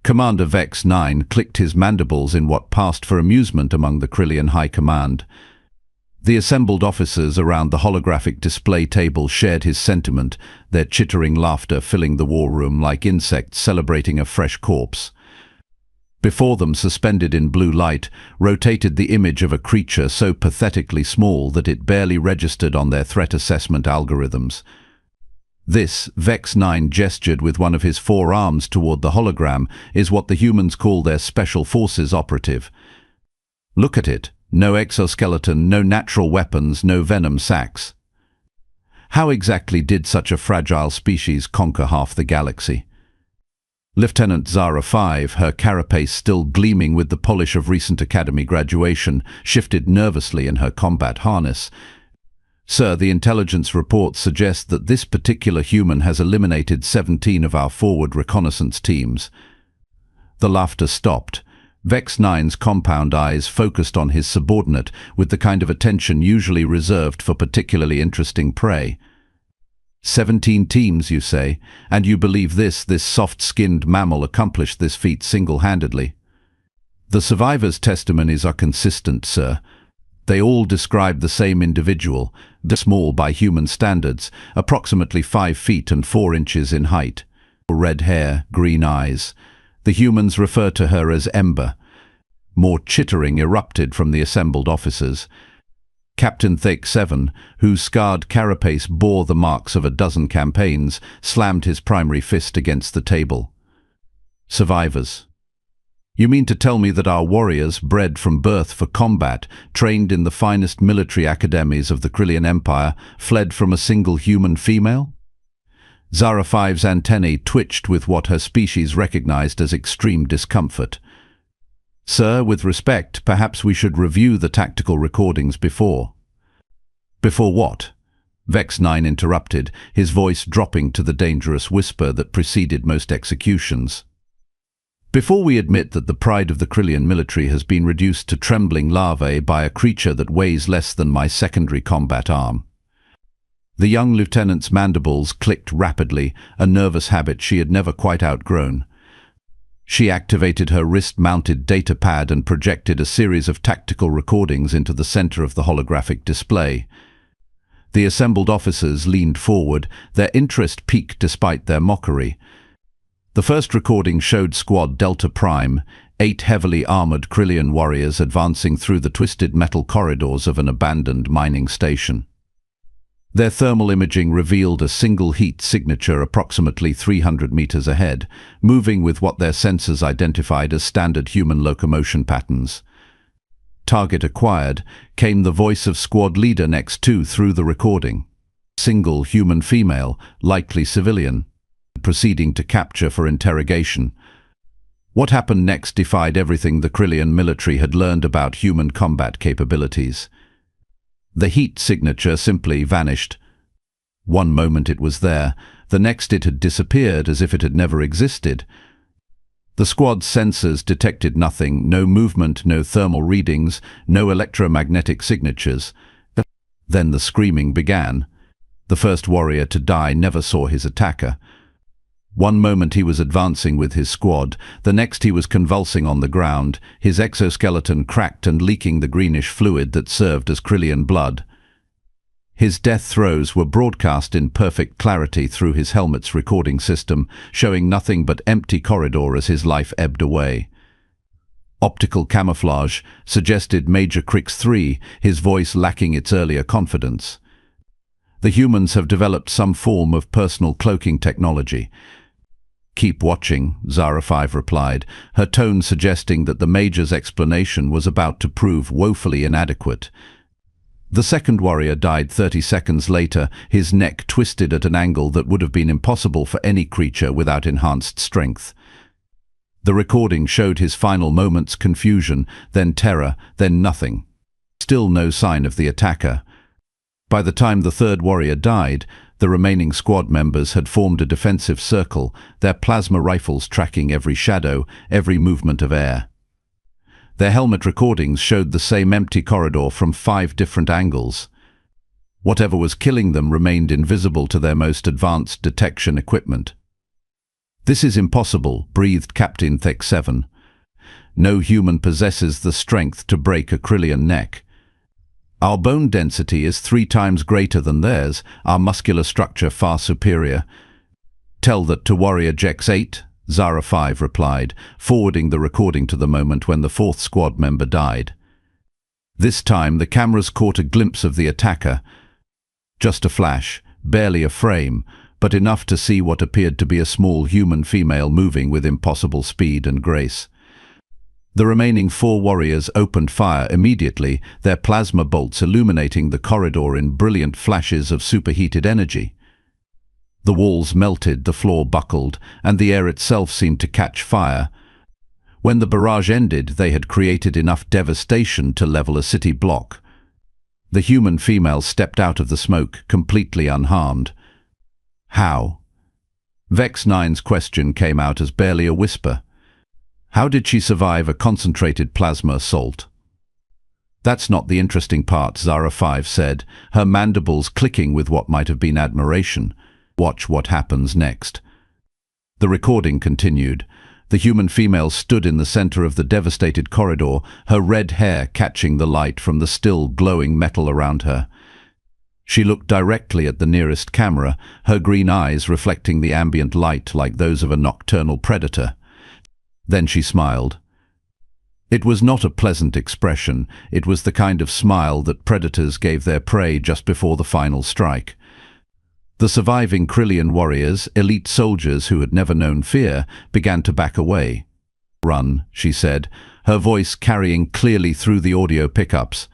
Commander Vex 9 clicked his mandibles in what passed for amusement among the Krillian High Command. The assembled officers around the holographic display table shared his sentiment, their chittering laughter filling the war room like insects celebrating a fresh corpse. Before them, suspended in blue light, rotated the image of a creature so pathetically small that it barely registered on their threat assessment algorithms. This, Vex 9 gestured with one of his four arms toward the hologram, is what the humans call their Special Forces operative. Look at it. No exoskeleton, no natural weapons, no venom sacs. How exactly did such a fragile species conquer half the galaxy? Lieutenant Zara 5, her carapace still gleaming with the polish of recent academy graduation, shifted nervously in her combat harness. Sir, the intelligence reports suggest that this particular human has eliminated 17 of our forward reconnaissance teams. The laughter stopped. Vex 9's compound eyes focused on his subordinate with the kind of attention usually reserved for particularly interesting prey. 17 teams, you say, and you believe this soft-skinned mammal accomplished this feat single-handedly? The survivors' testimonies are consistent, sir. They all describe the same individual, small by human standards, approximately 5 feet and 4 inches in height. Red hair, green eyes. The humans refer to her as Ember. More chittering erupted from the assembled officers. Captain Thake 7, whose scarred carapace bore the marks of a dozen campaigns, slammed his primary fist against the table. Survivors. You mean to tell me that our warriors, bred from birth for combat, trained in the finest military academies of the Krillian Empire, fled from a single human female? Zara 5's antennae twitched with what her species recognized as extreme discomfort. Sir, with respect, perhaps we should review the tactical recordings before. Before what? Vex 9 interrupted, his voice dropping to the dangerous whisper that preceded most executions. Before we admit that the pride of the Krillian military has been reduced to trembling larvae by a creature that weighs less than my secondary combat arm. The young lieutenant's mandibles clicked rapidly, a nervous habit she had never quite outgrown. She activated her wrist-mounted data pad and projected a series of tactical recordings into the center of the holographic display. The assembled officers leaned forward, their interest piqued despite their mockery. The first recording showed Squad Delta Prime, 8 heavily armored Krillian warriors advancing through the twisted metal corridors of an abandoned mining station. Their thermal imaging revealed a single heat signature approximately 300 meters ahead, moving with what their sensors identified as standard human locomotion patterns. Target acquired, came the voice of squad leader next to through the recording. Single human female, likely civilian, proceeding to capture for interrogation. What happened next defied everything the Krillian military had learned about human combat capabilities. The heat signature simply vanished. One moment it was there, the next it had disappeared as if it had never existed. The squad's sensors detected nothing, no movement, no thermal readings, no electromagnetic signatures. Then the screaming began. The first warrior to die never saw his attacker. One moment he was advancing with his squad, the next he was convulsing on the ground, his exoskeleton cracked and leaking the greenish fluid that served as Krillian blood. His death throes were broadcast in perfect clarity through his helmet's recording system, showing nothing but empty corridor as his life ebbed away. Optical camouflage suggested Major Crix 3, his voice lacking its earlier confidence. The humans have developed some form of personal cloaking technology. Keep watching, Zara 5 replied, her tone suggesting that the Major's explanation was about to prove woefully inadequate. The second warrior died 30 seconds later, his neck twisted at an angle that would have been impossible for any creature without enhanced strength. The recording showed his final moments' confusion, then terror, then nothing. Still no sign of the attacker. By the time the third warrior died, the remaining squad members had formed a defensive circle, their plasma rifles tracking every shadow, every movement of air. Their helmet recordings showed the same empty corridor from 5 different angles. Whatever was killing them remained invisible to their most advanced detection equipment. "This is impossible," breathed Captain Thek 7. "No human possesses the strength to break a Krillian neck. Our bone density is 3 times greater than theirs, our muscular structure far superior." "Tell that to Warrior Jex 8, Zara 5 replied, forwarding the recording to the moment when the 4th squad member died. This time the cameras caught a glimpse of the attacker. Just a flash, barely a frame, but enough to see what appeared to be a small human female moving with impossible speed and grace. The remaining 4 warriors opened fire immediately, their plasma bolts illuminating the corridor in brilliant flashes of superheated energy. The walls melted, the floor buckled, and the air itself seemed to catch fire. When the barrage ended, they had created enough devastation to level a city block. The human female stepped out of the smoke, completely unharmed. How? Vex 9's question came out as barely a whisper. How did she survive a concentrated plasma assault? That's not the interesting part, Zara 5 said, her mandibles clicking with what might have been admiration. Watch what happens next. The recording continued. The human female stood in the center of the devastated corridor, her red hair catching the light from the still glowing metal around her. She looked directly at the nearest camera, her green eyes reflecting the ambient light like those of a nocturnal predator. Then she smiled. It was not a pleasant expression, it was the kind of smile that predators gave their prey just before the final strike. The surviving Krillian warriors, elite soldiers who had never known fear, began to back away. "Run," she said, her voice carrying clearly through the audio pickups.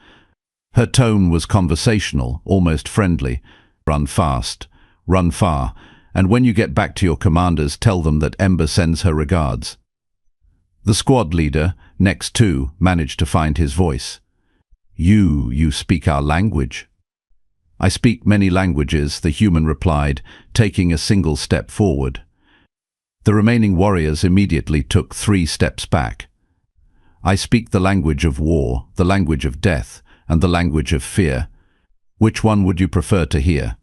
Her tone was conversational, almost friendly. "Run fast, run far, and when you get back to your commanders, tell them that Ember sends her regards." The squad leader, next to, managed to find his voice. You speak our language." "I speak many languages," the human replied, taking a single step forward. The remaining warriors immediately took 3 steps back. "I speak the language of war, the language of death, and the language of fear. Which one would you prefer to hear?"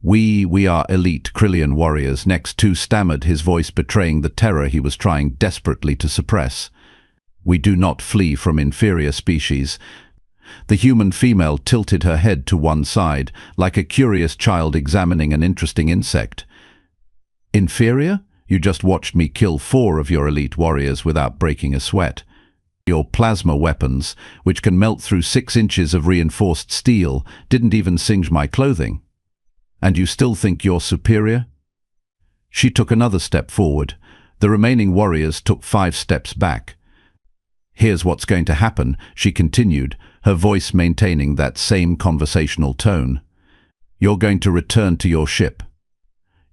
We are elite Krillian warriors," next to stammered, his voice betraying the terror he was trying desperately to suppress. "We do not flee from inferior species." The human female tilted her head to one side, like a curious child examining an interesting insect. "Inferior? You just watched me kill 4 of your elite warriors without breaking a sweat. Your plasma weapons, which can melt through 6 inches of reinforced steel, didn't even singe my clothing. And you still think you're superior?" She took another step forward. The remaining warriors took 5 steps back. "Here's what's going to happen," she continued, her voice maintaining that same conversational tone. "You're going to return to your ship.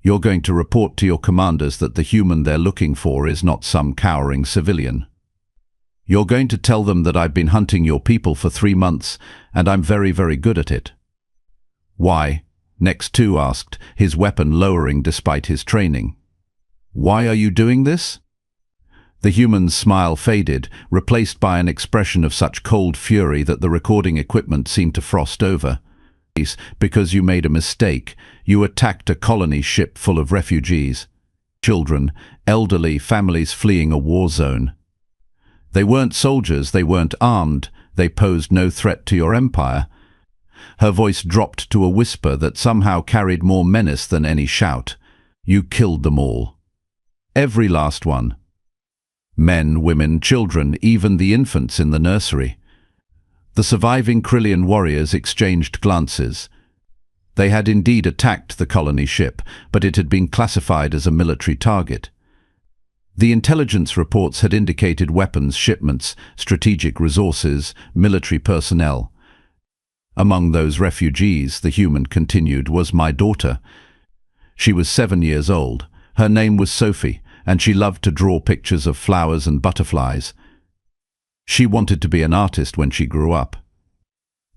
You're going to report to your commanders that the human they're looking for is not some cowering civilian. You're going to tell them that I've been hunting your people for 3 months, and I'm very, very good at it." "Why?" Next to asked, his weapon lowering despite his training. "Why are you doing this?" The human's smile faded, replaced by an expression of such cold fury that the recording equipment seemed to frost over. "Because you made a mistake. You attacked a colony ship full of refugees. Children, elderly, families fleeing a war zone. They weren't soldiers, they weren't armed, they posed no threat to your empire." Her voice dropped to a whisper that somehow carried more menace than any shout. "You killed them all. Every last one. Men, women, children, even the infants in the nursery." The surviving Krillian warriors exchanged glances. They had indeed attacked the colony ship, but it had been classified as a military target. The intelligence reports had indicated weapons shipments, strategic resources, military personnel. "Among those refugees," the human continued, "was my daughter. She was 7 years old. Her name was Sophie, and she loved to draw pictures of flowers and butterflies. She wanted to be an artist when she grew up."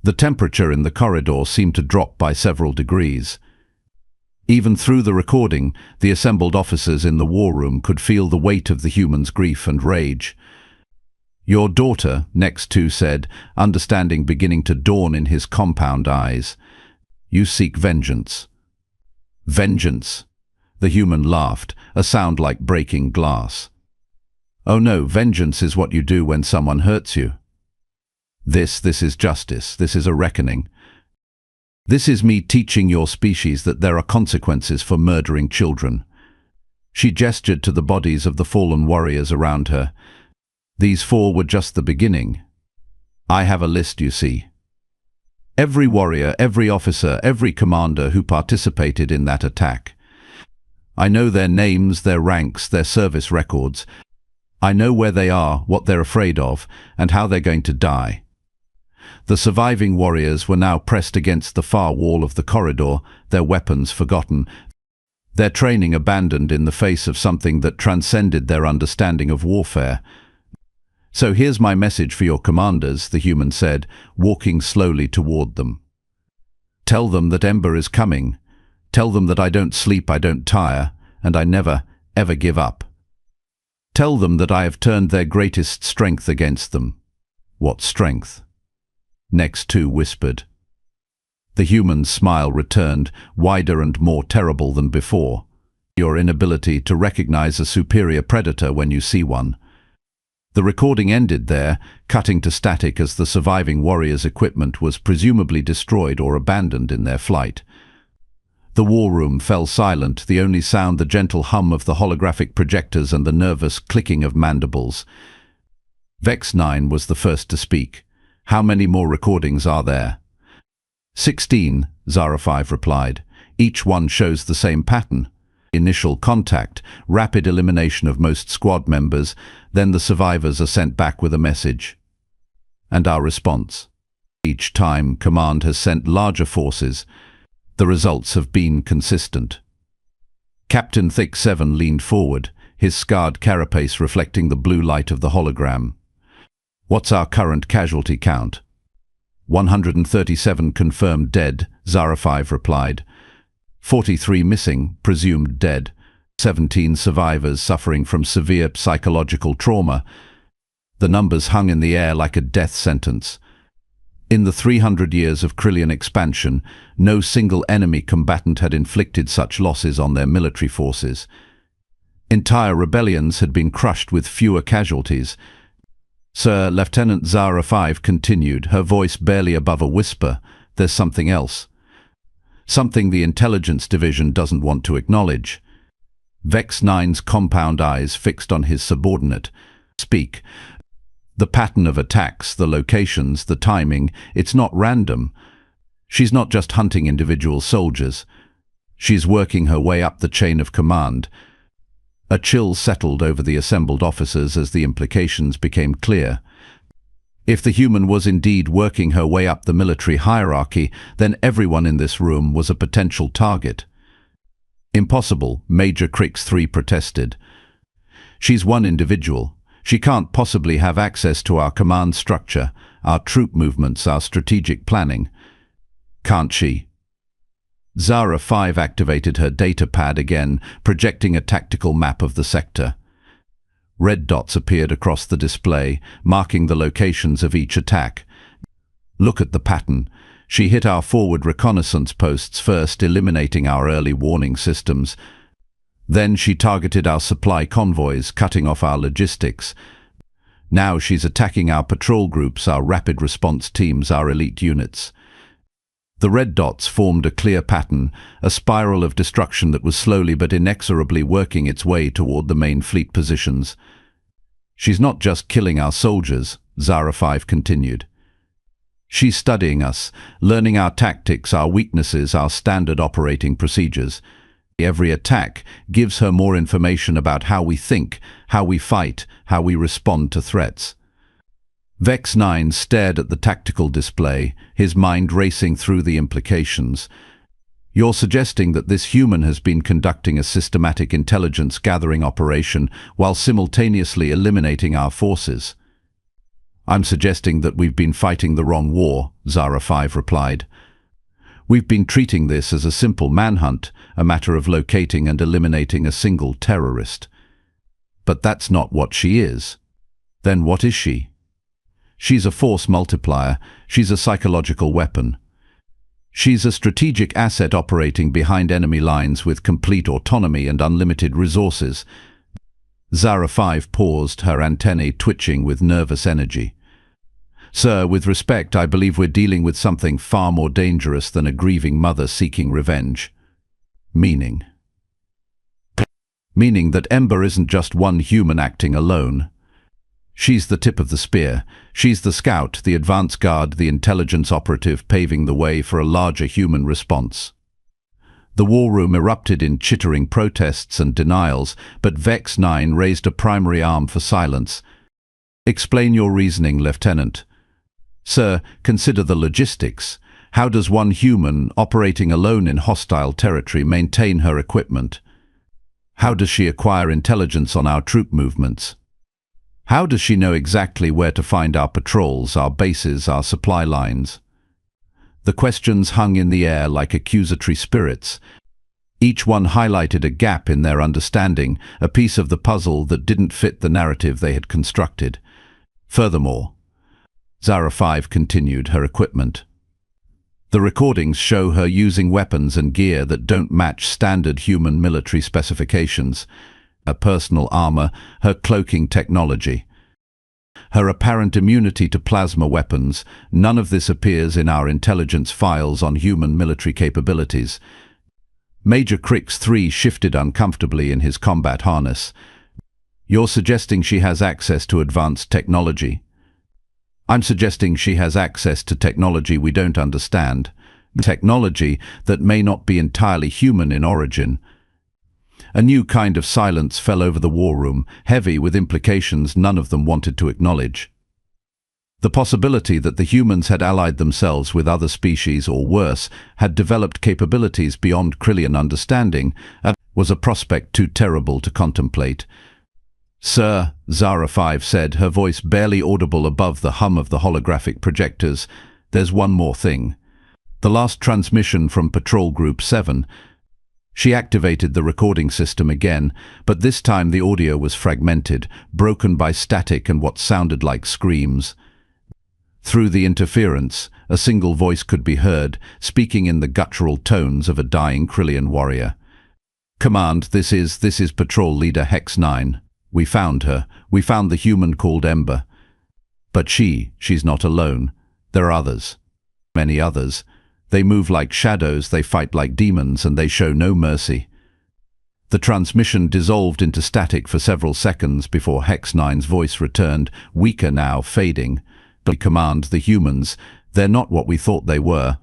The temperature in the corridor seemed to drop by several degrees. Even through the recording, the assembled officers in the war room could feel the weight of the human's grief and rage. "Your daughter," next to said, understanding beginning to dawn in his compound eyes. "You seek vengeance." "Vengeance?" The human laughed, a sound like breaking glass. "Oh no, vengeance is what you do when someone hurts you. This is justice. This is a reckoning. This is me teaching your species that there are consequences for murdering children." She gestured to the bodies of the fallen warriors around her. "These 4 were just the beginning. I have a list, you see. Every warrior, every officer, every commander who participated in that attack. I know their names, their ranks, their service records. I know where they are, what they're afraid of, and how they're going to die." The surviving warriors were now pressed against the far wall of the corridor, their weapons forgotten, their training abandoned in the face of something that transcended their understanding of warfare. "So here's my message for your commanders," the human said, walking slowly toward them. "Tell them that Ember is coming. Tell them that I don't sleep, I don't tire, and I never, ever give up. Tell them that I have turned their greatest strength against them." "What strength?" Next 2 whispered. The human's smile returned, wider and more terrible than before. "Your inability to recognize a superior predator when you see one." The recording ended there, cutting to static as the surviving warriors' equipment was presumably destroyed or abandoned in their flight. The war room fell silent, the only sound the gentle hum of the holographic projectors and the nervous clicking of mandibles. Vex 9 was the first to speak. "How many more recordings are there?" 16, Zara 5 replied. "Each one shows the same pattern. Initial contact, rapid elimination of most squad members, then the survivors are sent back with a message. And our response? Each time, Command has sent larger forces. The results have been consistent." Captain Thick 7 leaned forward, his scarred carapace reflecting the blue light of the hologram. "What's our current casualty count?" 137 confirmed dead, Zara 5 replied. 43 missing, presumed dead. 17 survivors suffering from severe psychological trauma. The numbers hung in the air like a death sentence. In the 300 years of Krillian expansion, no single enemy combatant had inflicted such losses on their military forces. Entire rebellions had been crushed with fewer casualties. Sir, Lieutenant Zara 5 continued, her voice barely above a whisper. "There's something else. Something the intelligence division doesn't want to acknowledge." Vex 9's compound eyes fixed on his subordinate. "Speak." "The pattern of attacks, the locations, the timing, it's not random. She's not just hunting individual soldiers. She's working her way up the chain of command." A chill settled over the assembled officers as the implications became clear. If the human was indeed working her way up the military hierarchy, then everyone in this room was a potential target. "Impossible," Major Crix 3 protested. "She's one individual. She can't possibly have access to our command structure, our troop movements, our strategic planning." "Can't she?" Zara 5 activated her data pad again, projecting a tactical map of the sector. Red dots appeared across the display, marking the locations of each attack. "Look at the pattern. She hit our forward reconnaissance posts first, eliminating our early warning systems. Then she targeted our supply convoys, cutting off our logistics. Now she's attacking our patrol groups, our rapid response teams, our elite units." The red dots formed a clear pattern, a spiral of destruction that was slowly but inexorably working its way toward the main fleet positions. "She's not just killing our soldiers," Zara 5 continued. "She's studying us, learning our tactics, our weaknesses, our standard operating procedures. Every attack gives her more information about how we think, how we fight, how we respond to threats." Vex 9 stared at the tactical display, his mind racing through the implications. "You're suggesting that this human has been conducting a systematic intelligence-gathering operation while simultaneously eliminating our forces?" "I'm suggesting that we've been fighting the wrong war," Zara 5 replied. "We've been treating this as a simple manhunt, a matter of locating and eliminating a single terrorist." "But that's not what she is." "Then what is she?" "She's a force multiplier. She's a psychological weapon." She's a strategic asset operating behind enemy lines with complete autonomy and unlimited resources. Zara 5 paused, her antennae twitching with nervous energy. Sir, with respect, I believe we're dealing with something far more dangerous than a grieving mother seeking revenge. Meaning that Ember isn't just one human acting alone. She's the tip of the spear. She's the scout, the advance guard, the intelligence operative paving the way for a larger human response. The war room erupted in chittering protests and denials, but Vex 9 raised a primary arm for silence. Explain your reasoning, Lieutenant. Sir, consider the logistics. How does one human, operating alone in hostile territory, maintain her equipment? How does she acquire intelligence on our troop movements? How does she know exactly where to find our patrols, our bases, our supply lines? The questions hung in the air like accusatory spirits. Each one highlighted a gap in their understanding, a piece of the puzzle that didn't fit the narrative they had constructed. Furthermore, Zara 5 continued, her equipment. The recordings show her using weapons and gear that don't match standard human military specifications. Her personal armor, her cloaking technology, her apparent immunity to plasma weapons, none of this appears in our intelligence files on human military capabilities. Major Crix 3 shifted uncomfortably in his combat harness. You're suggesting she has access to advanced technology? I'm suggesting she has access to technology we don't understand. Technology that may not be entirely human in origin. A new kind of silence fell over the war room, heavy with implications none of them wanted to acknowledge. The possibility that the humans had allied themselves with other species, or worse, had developed capabilities beyond Krillian understanding, was a prospect too terrible to contemplate. Sir, Zara 5 said, her voice barely audible above the hum of the holographic projectors, there's one more thing. The last transmission from Patrol Group 7. She activated the recording system again, but this time the audio was fragmented, broken by static and what sounded like screams. Through the interference, a single voice could be heard, speaking in the guttural tones of a dying Krillian warrior. Command, this is Patrol Leader Hex 9. We found her. We found the human called Ember. But she's not alone. There are others. Many others. They move like shadows, they fight like demons, and they show no mercy. The transmission dissolved into static for several seconds before Hex 9's voice returned, weaker now, fading. We command the humans. They're not what we thought they were.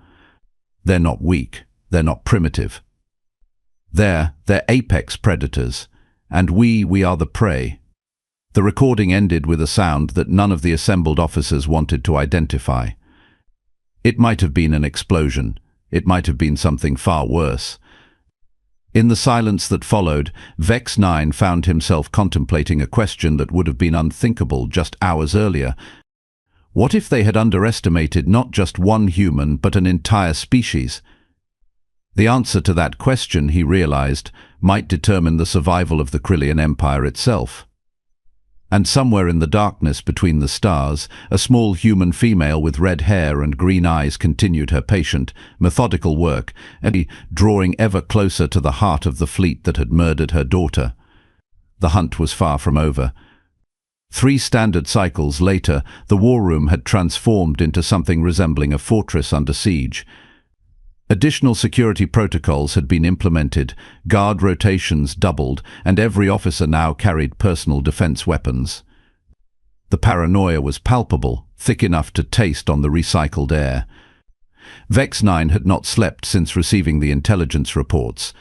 They're not weak. They're not primitive. They're apex predators. And we are the prey. The recording ended with a sound that none of the assembled officers wanted to identify. It might have been an explosion. It might have been something far worse. In the silence that followed, Vex 9 found himself contemplating a question that would have been unthinkable just hours earlier. What if they had underestimated not just one human, but an entire species? The answer to that question, he realized, might determine the survival of the Krillian Empire itself. And somewhere in the darkness between the stars, a small human female with red hair and green eyes continued her patient, methodical work, drawing ever closer to the heart of the fleet that had murdered her daughter. The hunt was far from over. 3 standard cycles later, the war room had transformed into something resembling a fortress under siege. Additional security protocols had been implemented, guard rotations doubled, and every officer now carried personal defense weapons. The paranoia was palpable, thick enough to taste on the recycled air. Vex 9 had not slept since receiving the intelligence reports.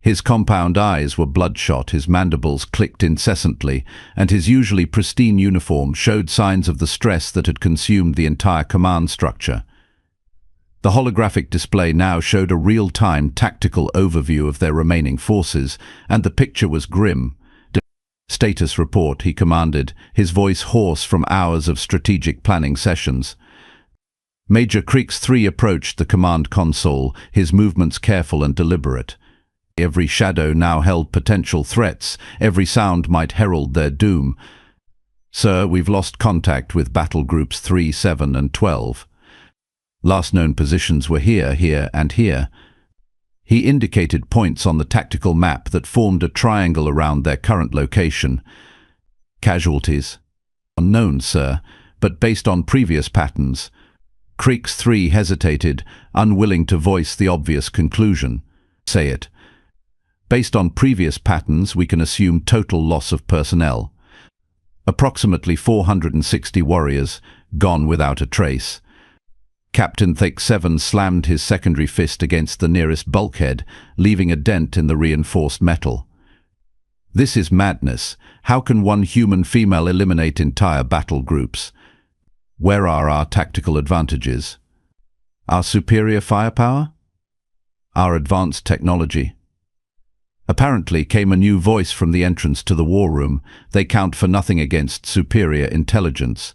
His compound eyes were bloodshot, his mandibles clicked incessantly, and his usually pristine uniform showed signs of the stress that had consumed the entire command structure. The holographic display now showed a real-time tactical overview of their remaining forces, and the picture was grim. Status report, he commanded, his voice hoarse from hours of strategic planning sessions. Major Crix 3 approached the command console, his movements careful and deliberate. Every shadow now held potential threats, every sound might herald their doom. Sir, we've lost contact with battle groups 3, 7, and 12. Last known positions were here, here, and here. He indicated points on the tactical map that formed a triangle around their current location. Casualties? Unknown, sir, but based on previous patterns. Creeks 3 hesitated, unwilling to voice the obvious conclusion. Say it. Based on previous patterns, we can assume total loss of personnel. Approximately 460 warriors, gone without a trace. Captain Thake 7 slammed his secondary fist against the nearest bulkhead, leaving a dent in the reinforced metal. This is madness. How can one human female eliminate entire battle groups? Where are our tactical advantages? Our superior firepower? Our advanced technology? Apparently came a new voice from the entrance to the war room. They count for nothing against superior intelligence.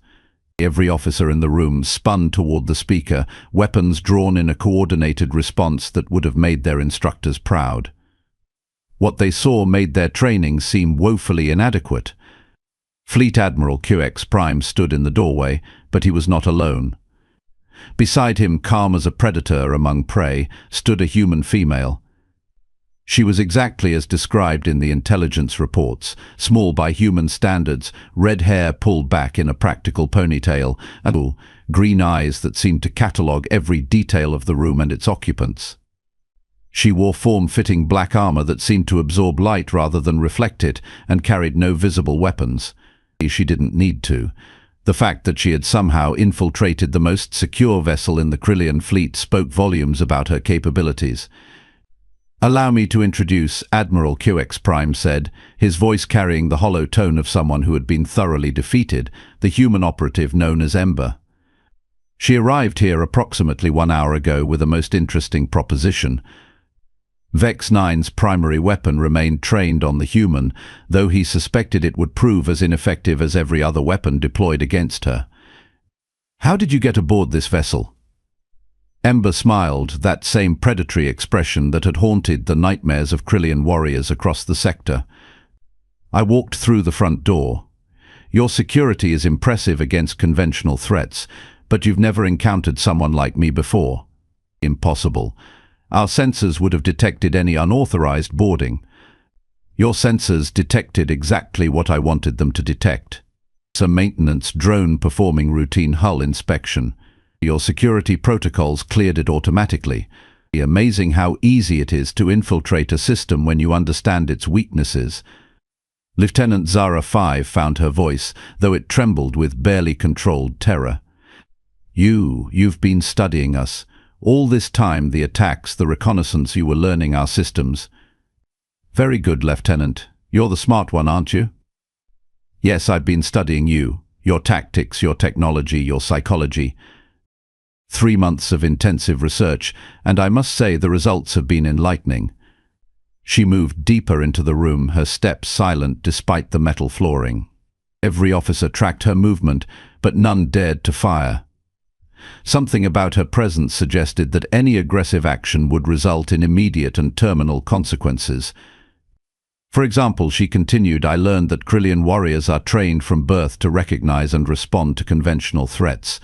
Every officer in the room spun toward the speaker, weapons drawn in a coordinated response that would have made their instructors proud. What they saw made their training seem woefully inadequate. Fleet Admiral QX Prime stood in the doorway, but he was not alone. Beside him, calm as a predator among prey, stood a human female. She was exactly as described in the intelligence reports, small by human standards, red hair pulled back in a practical ponytail, and green eyes that seemed to catalogue every detail of the room and its occupants. She wore form-fitting black armor that seemed to absorb light rather than reflect it, and carried no visible weapons. She didn't need to. The fact that she had somehow infiltrated the most secure vessel in the Krillian fleet spoke volumes about her capabilities. "Allow me to introduce Admiral QX Prime," said, his voice carrying the hollow tone of someone who had been thoroughly defeated, the human operative known as Ember. She arrived here approximately 1 hour ago with a most interesting proposition. Vex 9's primary weapon remained trained on the human, though he suspected it would prove as ineffective as every other weapon deployed against her. "How did you get aboard this vessel?" Ember smiled, that same predatory expression that had haunted the nightmares of Krillian warriors across the sector. "I walked through the front door. Your security is impressive against conventional threats, but you've never encountered someone like me before." "Impossible. Our sensors would have detected any unauthorized boarding." "Your sensors detected exactly what I wanted them to detect. It's a maintenance drone performing routine hull inspection. Your security protocols cleared it automatically. Amazing how easy it is to infiltrate a system when you understand its weaknesses." Lieutenant Zara 5 found her voice, though it trembled with barely controlled terror. You've been studying us. All this time, the attacks, the reconnaissance, you were learning our systems." "Very good, Lieutenant. You're the smart one, aren't you?" "Yes, I've been studying you, your tactics, your technology, your psychology. 3 months of intensive research, and I must say the results have been enlightening." She moved deeper into the room, her steps silent despite the metal flooring. Every officer tracked her movement, but none dared to fire. Something about her presence suggested that any aggressive action would result in immediate and terminal consequences. For example, she continued, "I learned that Krillian warriors are trained from birth to recognize and respond to conventional threats.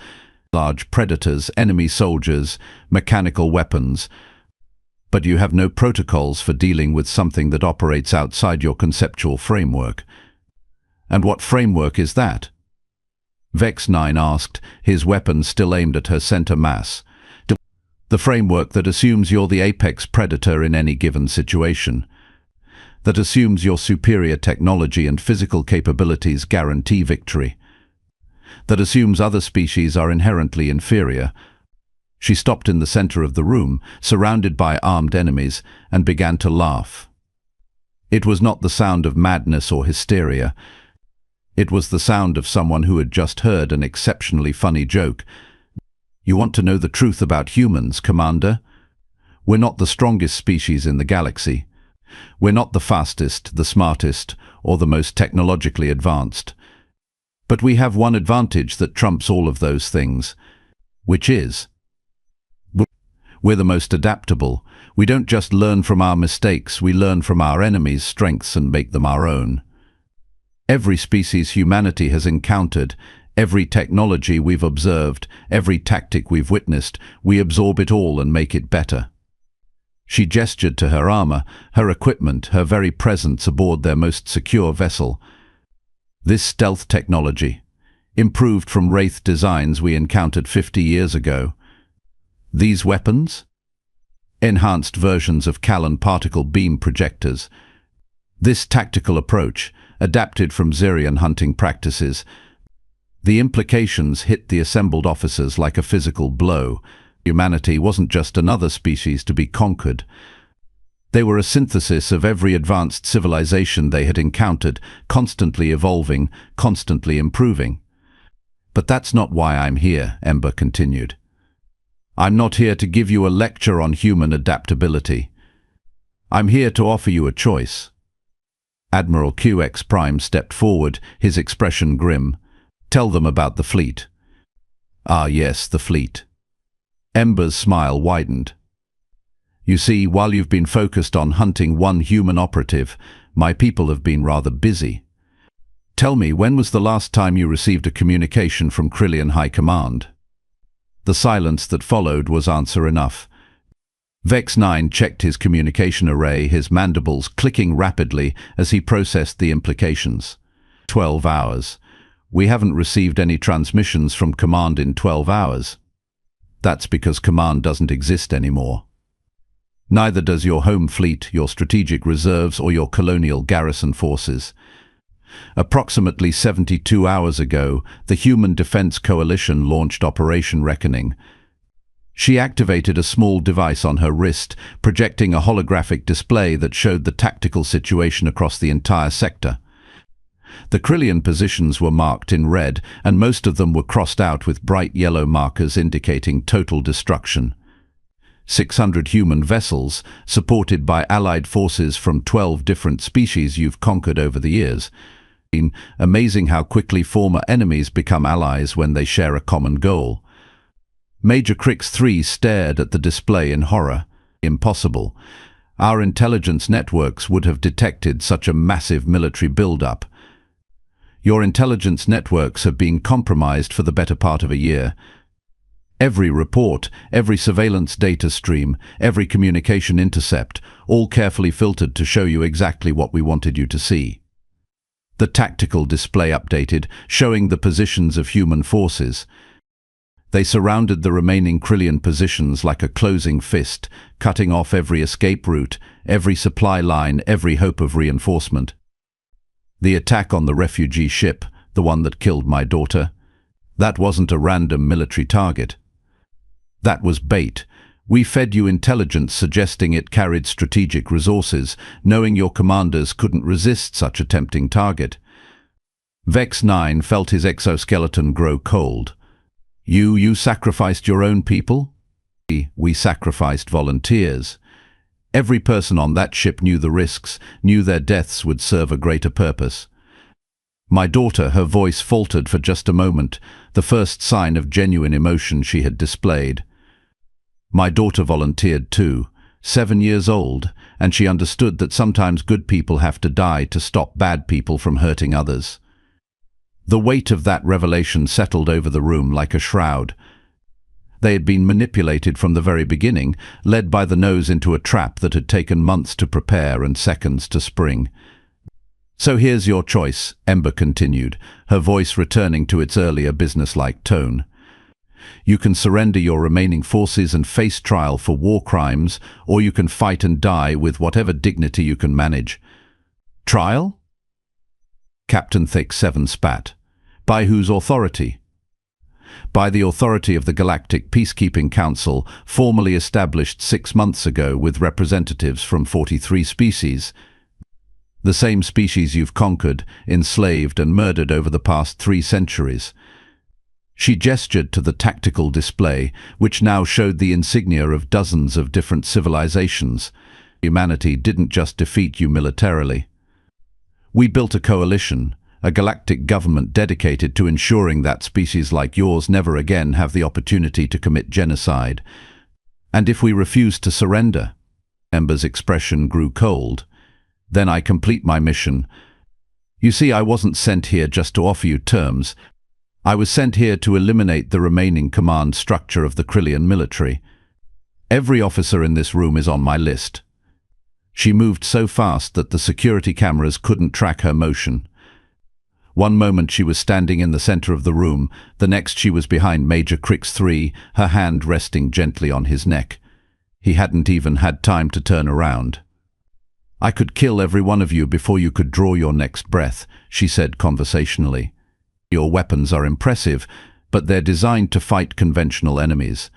Large predators, enemy soldiers, mechanical weapons. But you have no protocols for dealing with something that operates outside your conceptual framework." "And what framework is that?" Vex 9 asked, his weapon still aimed at her center mass. "The framework that assumes you're the apex predator in any given situation. That assumes your superior technology and physical capabilities guarantee victory. That assumes other species are inherently inferior." She stopped in the center of the room, surrounded by armed enemies, and began to laugh. It was not the sound of madness or hysteria. It was the sound of someone who had just heard an exceptionally funny joke. "You want to know the truth about humans, Commander? We're not the strongest species in the galaxy. We're not the fastest, the smartest, or the most technologically advanced. But we have one advantage that trumps all of those things, which is we're the most adaptable. We don't just learn from our mistakes, we learn from our enemies' strengths and make them our own. Every species humanity has encountered, Every technology we've observed, every tactic we've witnessed, we absorb it all and make it better. She gestured to her armor, her equipment, her very presence aboard their most secure vessel. This stealth technology, improved from Wraith designs we encountered 50 years ago. These weapons? Enhanced versions of Callan particle beam projectors. This tactical approach, adapted from Xerian hunting practices. The implications hit the assembled officers like a physical blow. Humanity wasn't just another species to be conquered. They were a synthesis of every advanced civilization they had encountered, constantly evolving, constantly improving. But that's not why I'm here, Ember continued. I'm not here to give you a lecture on human adaptability. I'm here to offer you a choice. Admiral QX Prime stepped forward, his expression grim. Tell them about the fleet. Ah yes, the fleet. Ember's smile widened. You see, while you've been focused on hunting one human operative, my people have been rather busy. Tell me, when was the last time you received a communication from Krillian High Command? The silence that followed was answer enough. Vex 9 checked his communication array, his mandibles clicking rapidly as he processed the implications. 12 hours. We haven't received any transmissions from Command in 12 hours. That's because Command doesn't exist anymore. Neither does your home fleet, your strategic reserves, or your colonial garrison forces. Approximately 72 hours ago, the Human Defense Coalition launched Operation Reckoning. She activated a small device on her wrist, projecting a holographic display that showed the tactical situation across the entire sector. The Krillian positions were marked in red, and most of them were crossed out with bright yellow markers indicating total destruction. 600 human vessels, supported by allied forces from 12 different species you've conquered over the years. Amazing how quickly former enemies become allies when they share a common goal. Major Crix 3 stared at the display in horror. Impossible. Our intelligence networks would have detected such a massive military build-up. Your intelligence networks have been compromised for the better part of a year. Every report, every surveillance data stream, every communication intercept, all carefully filtered to show you exactly what we wanted you to see. The tactical display updated, showing the positions of human forces. They surrounded the remaining Krillian positions like a closing fist, cutting off every escape route, every supply line, every hope of reinforcement. The attack on the refugee ship, the one that killed my daughter, that wasn't a random military target. That was bait. We fed you intelligence suggesting it carried strategic resources, knowing your commanders couldn't resist such a tempting target. Vex 9 felt his exoskeleton grow cold. You sacrificed your own people? We sacrificed volunteers. Every person on that ship knew the risks, knew their deaths would serve a greater purpose. My daughter, her voice faltered for just a moment, the first sign of genuine emotion she had displayed. My daughter volunteered too, 7 years old, and she understood that sometimes good people have to die to stop bad people from hurting others. The weight of that revelation settled over the room like a shroud. They had been manipulated from the very beginning, led by the nose into a trap that had taken months to prepare and seconds to spring. So here's your choice, Ember continued, her voice returning to its earlier businesslike tone. You can surrender your remaining forces and face trial for war crimes, or you can fight and die with whatever dignity you can manage. Trial? Captain Thick 7 spat. By whose authority? By the authority of the Galactic Peacekeeping Council, formally established 6 months ago with representatives from 43 species. The same species you've conquered, enslaved and murdered over the past 3 centuries. She gestured to the tactical display, which now showed the insignia of dozens of different civilizations. Humanity didn't just defeat you militarily. We built a coalition, a galactic government dedicated to ensuring that species like yours never again have the opportunity to commit genocide. And if we refuse to surrender, Ember's expression grew cold, then I complete my mission. You see, I wasn't sent here just to offer you terms. I was sent here to eliminate the remaining command structure of the Krillian military. Every officer in this room is on my list. She moved so fast that the security cameras couldn't track her motion. One moment she was standing in the center of the room, the next she was behind Major Crix III, her hand resting gently on his neck. He hadn't even had time to turn around. "I could kill every one of you before you could draw your next breath," she said conversationally. "Your weapons are impressive, but they're designed to fight conventional enemies.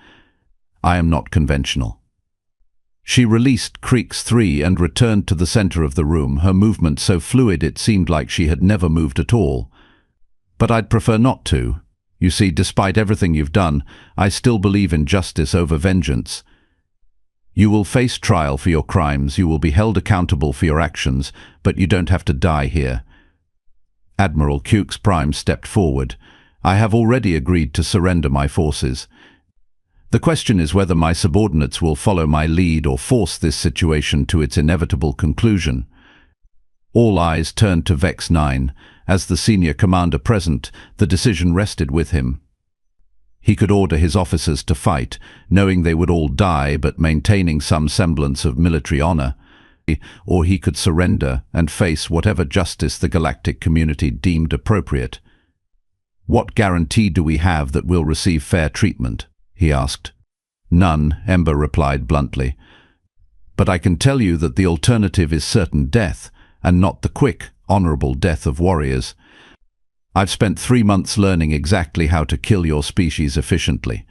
I am not conventional." She released Crix III and returned to the center of the room, her movement so fluid it seemed like she had never moved at all. "But I'd prefer not to. You see, despite everything you've done, I still believe in justice over vengeance. You will face trial for your crimes, you will be held accountable for your actions, but you don't have to die here." Admiral Hux Prime stepped forward. "I have already agreed to surrender my forces. The question is whether my subordinates will follow my lead or force this situation to its inevitable conclusion." All eyes turned to Vex 9. As the senior commander present, the decision rested with him. He could order his officers to fight, knowing they would all die but maintaining some semblance of military honor. Or he could surrender and face whatever justice the galactic community deemed appropriate. "What guarantee do we have that we'll receive fair treatment?" he asked. "None," Ember replied bluntly. "But I can tell you that the alternative is certain death, and not the quick, honorable death of warriors. I've spent 3 months learning exactly how to kill your species efficiently.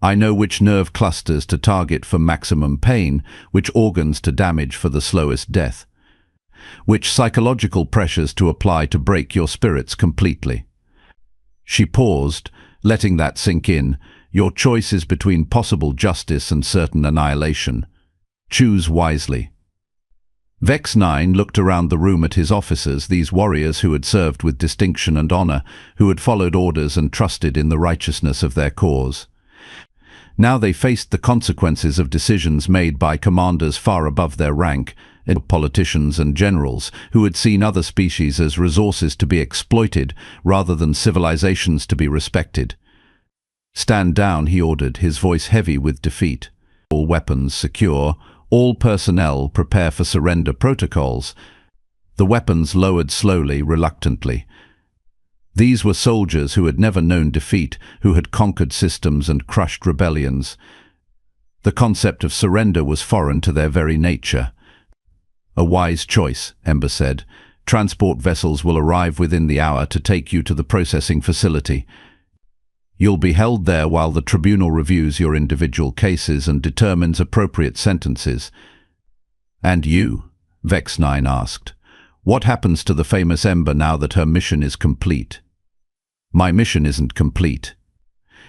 I know which nerve clusters to target for maximum pain, which organs to damage for the slowest death, which psychological pressures to apply to break your spirits completely." She paused, letting that sink in. "Your choice is between possible justice and certain annihilation. Choose wisely." Vex 9 looked around the room at his officers, these warriors who had served with distinction and honor, who had followed orders and trusted in the righteousness of their cause. Now they faced the consequences of decisions made by commanders far above their rank, politicians and generals, who had seen other species as resources to be exploited rather than civilizations to be respected. "Stand down," he ordered, his voice heavy with defeat. "All weapons secure. All personnel prepare for surrender protocols." The weapons lowered slowly, reluctantly. These were soldiers who had never known defeat, who had conquered systems and crushed rebellions. The concept of surrender was foreign to their very nature. "A wise choice," Ember said. "Transport vessels will arrive within the hour to take you to the processing facility. You'll be held there while the tribunal reviews your individual cases and determines appropriate sentences." "And you?" Vex 9 asked. "What happens to the famous Ember now that her mission is complete?" "My mission isn't complete.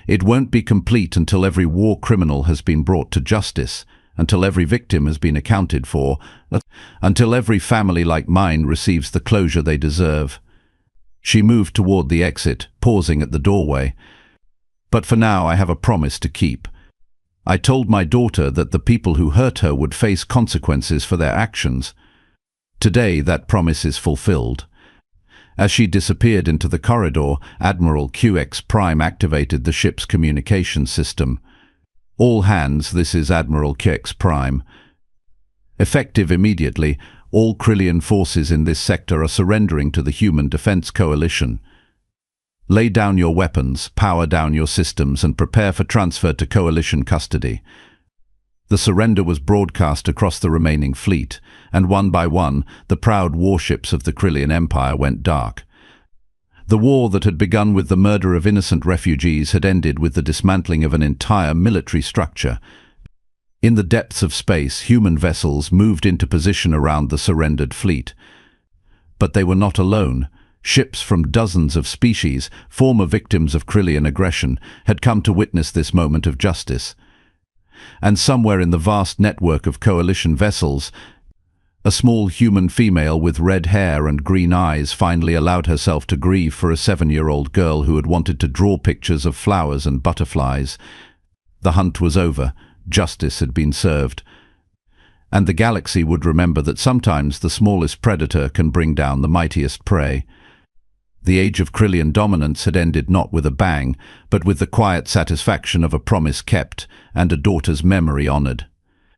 It won't be complete until every war criminal has been brought to justice, until every victim has been accounted for, until every family like mine receives the closure they deserve." She moved toward the exit, pausing at the doorway. "But for now I have a promise to keep. I told my daughter that the people who hurt her would face consequences for their actions. Today that promise is fulfilled." As she disappeared into the corridor, Admiral Hux Prime activated the ship's communication system. "All hands, this is Admiral Hux Prime. Effective immediately, all Krillian forces in this sector are surrendering to the Human Defense Coalition. Lay down your weapons, power down your systems, and prepare for transfer to Coalition custody." The surrender was broadcast across the remaining fleet, and one by one, the proud warships of the Krillian Empire went dark. The war that had begun with the murder of innocent refugees had ended with the dismantling of an entire military structure. In the depths of space, human vessels moved into position around the surrendered fleet. But they were not alone. Ships from dozens of species, former victims of Krillian aggression, had come to witness this moment of justice. And somewhere in the vast network of coalition vessels, a small human female with red hair and green eyes finally allowed herself to grieve for a 7-year-old girl who had wanted to draw pictures of flowers and butterflies. The hunt was over. Justice had been served. And the galaxy would remember that sometimes the smallest predator can bring down the mightiest prey. The age of Krillian dominance had ended not with a bang, but with the quiet satisfaction of a promise kept and a daughter's memory honored.